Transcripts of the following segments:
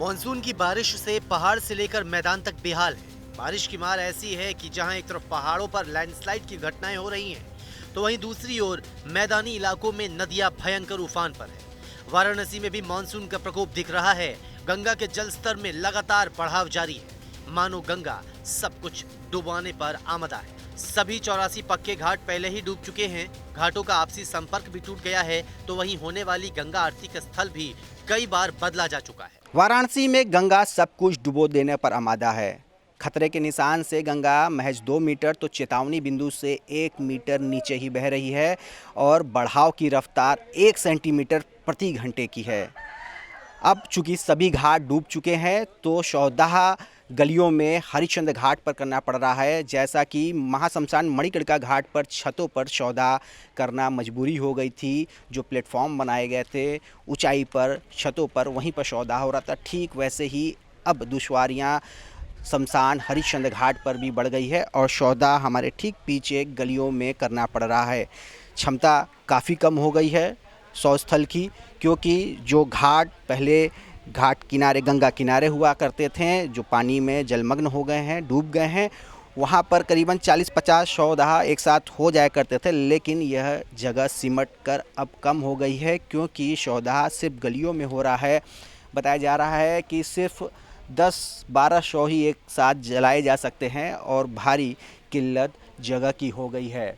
Monsoon की बारिश से पहाड़ से लेकर मैदान तक बेहाल है। बारिश की मार ऐसी है कि जहां एक तरफ पहाड़ों पर लैंडस्लाइड की घटनाएं हो रही हैं, तो वहीं दूसरी ओर मैदानी इलाकों में नदियां भयंकर उफान पर है। वाराणसी में भी मॉनसून का प्रकोप दिख रहा है। गंगा के जल स्तर में लगातार बढ़ाव जारी है। मानो गंगा सब कुछ डुबाने पर आमदा है। सभी 84 पक्के घाट पहले ही डूब चुके हैं। घाटों का आपसी संपर्क भी टूट गया है, तो वहीं होने वाली गंगा आरती का स्थल भी कई बार बदला जा चुका है। वाराणसी में गंगा सब कुछ डुबो देने पर आमादा है। खतरे के निशान से गंगा महज 2 मीटर तो चेतावनी बिंदु से 1 मीटर नीचे ही बह रही है और बढ़ाव की रफ्तार 1 सेंटीमीटर प्रति घंटे की है। अब चूंकि सभी घाट डूब चुके हैं तो 14 गलियों में हरिश्चंद्र घाट पर करना पड़ रहा है। जैसा कि महाश्मशान मणिकर्णिका घाट पर छतों पर सौदा करना मजबूरी हो गई थी। जो प्लेटफॉर्म बनाए गए थे ऊंचाई पर छतों पर, वहीं पर सौदा हो रहा था। ठीक वैसे ही अब दुश्वारियां श्मशान हरिश्चंद्र घाट पर भी बढ़ गई है और सौदा हमारे ठीक पीछे गलियों में करना पड़ रहा है। क्षमता काफ़ी कम हो गई है सौस्थल की, क्योंकि जो घाट पहले घाट किनारे गंगा किनारे हुआ करते थे, जो पानी में जलमग्न हो गए हैं, डूब गए हैं, वहाँ पर करीबन 40-50 सौदा एक साथ हो जाया करते थे। लेकिन यह जगह सिमट कर अब कम हो गई है, क्योंकि सौदा सिर्फ गलियों में हो रहा है। बताया जा रहा है कि सिर्फ 10-12 सौ ही एक साथ जलाए जा सकते हैं और भारी किल्लत जगह की हो गई है।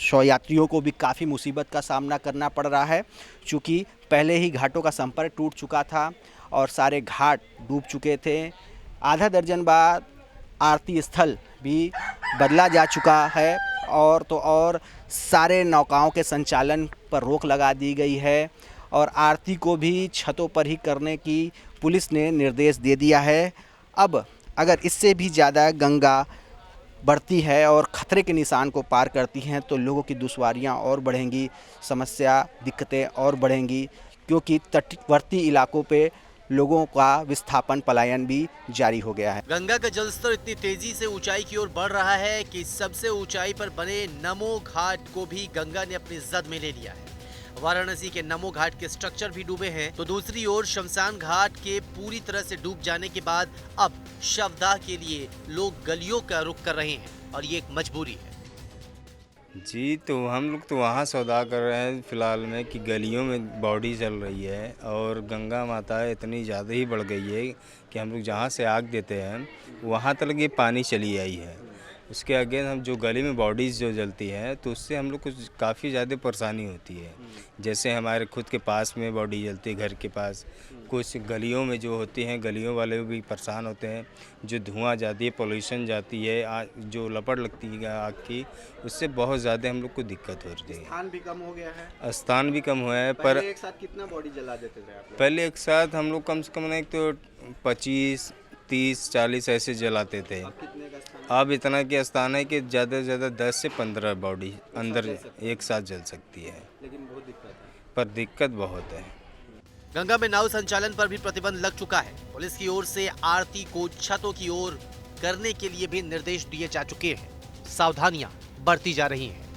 शव यात्रियों को भी काफ़ी मुसीबत का सामना करना पड़ रहा है, चूँकि पहले ही घाटों का संपर्क टूट चुका था और सारे घाट डूब चुके थे। आधा दर्जन बार आरती स्थल भी बदला जा चुका है और सारे नौकाओं के संचालन पर रोक लगा दी गई है और आरती को भी छतों पर ही करने की पुलिस ने निर्देश दे दिया है। अब अगर इससे भी ज़्यादा गंगा बढ़ती है और ख़तरे के निशान को पार करती हैं तो लोगों की दुश्वारियां और बढ़ेंगी, समस्या दिक्कतें और बढ़ेंगी, क्योंकि तटवर्ती इलाकों पे लोगों का विस्थापन पलायन भी जारी हो गया है। गंगा का जलस्तर इतनी तेजी से ऊंचाई की ओर बढ़ रहा है कि सबसे ऊंचाई पर बने नमो घाट को भी गंगा ने अपनी जद में ले लिया है। वाराणसी के नमो घाट के स्ट्रक्चर भी डूबे हैं, तो दूसरी ओर शमशान घाट के पूरी तरह से डूब जाने के बाद अब शवदाह के लिए लोग गलियों का रुख कर रहे हैं और ये एक मजबूरी है। जी, तो हम लोग तो वहाँ सौदा कर रहे हैं फ़िलहाल में कि गलियों में बॉडी चल रही है और गंगा माता इतनी ज़्यादा ही बढ़ गई है कि हम लोग जहाँ से आग देते हैं वहाँ तक ये पानी चली आई है। उसके आगे हम जो गली में बॉडीज़ जो जलती हैं तो उससे हम लोग को काफ़ी ज़्यादा परेशानी होती है। जैसे हमारे खुद के पास में बॉडी जलती है, घर के पास कुछ गलियों में जो होती हैं, गलियों वाले भी परेशान होते हैं। जो धुआं जाती है, पोल्यूशन जाती है, जो लपट लगती है आग की, उससे बहुत ज़्यादा हम लोग को दिक्कत हो रही है। स्थान भी कम हो गया है। स्थान भी कम हुआ है, पर एक साथ कितना बॉडी जला देते थे आप लोग? पहले एक साथ हम लोग कम से कम नहीं तो 25, 30, 40 ऐसे जलाते थे। अब इतना कि स्थान है कि ज़्यादा से ज़्यादा 10 से 15 बॉडी अंदर एक साथ जल सकती है। लेकिन बहुत दिक्कत है। पर दिक्कत बहुत है। गंगा में नाव संचालन पर भी प्रतिबंध लग चुका है। पुलिस की ओर से आरती को छतों की ओर करने के लिए भी निर्देश दिए जा चुके हैं। सावधानियां बरती जा रही हैं।